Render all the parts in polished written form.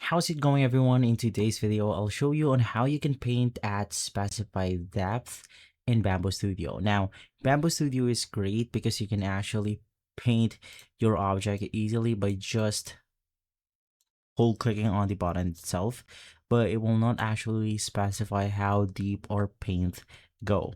How's it going, everyone? In today's video, I'll show you on how you can paint at specified depth in Bambu Studio. Now, Bambu Studio is great because you can actually paint your object easily by just hold clicking on the button itself, but it will not actually specify how deep our paint go.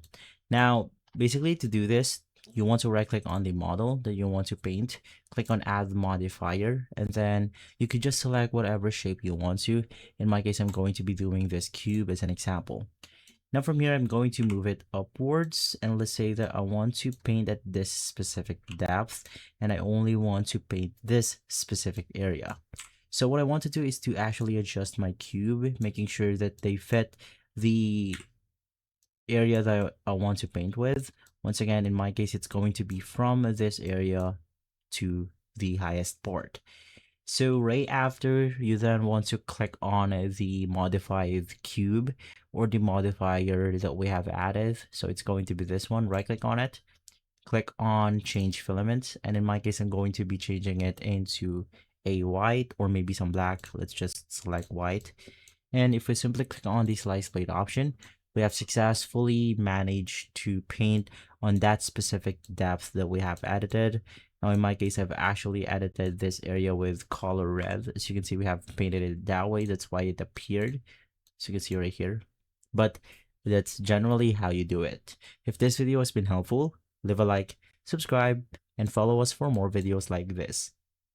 Now, basically to do this, you want to right click on the model that you want to paint, click on add modifier, and then you could just select whatever shape you want to. In my case, I'm going to be doing this cube as an example. Now from here, I'm going to move it upwards, and let's say that I want to paint at this specific depth and I only want to paint this specific area. So what I want to do is to actually adjust my cube, making sure that they fit the area that I want to paint with. Once again, in my case, it's going to be from this area to the highest part. So right after, you then want to click on the modified cube or the modifier that we have added. So it's going to be this one. Right click on it, click on change filament, and in my case, I'm going to be changing it into a white or maybe some black. Let's just select white. And if we simply click on the slice plate option, we have successfully managed to paint on that specific depth that we have edited. Now in my case, I've actually edited this area with color red. As you can see, we have painted it that way. That's why it appeared. So you can see right here. But that's generally how you do it. If this video has been helpful, leave a like, subscribe, and follow us for more videos like this.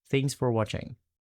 Thanks for watching.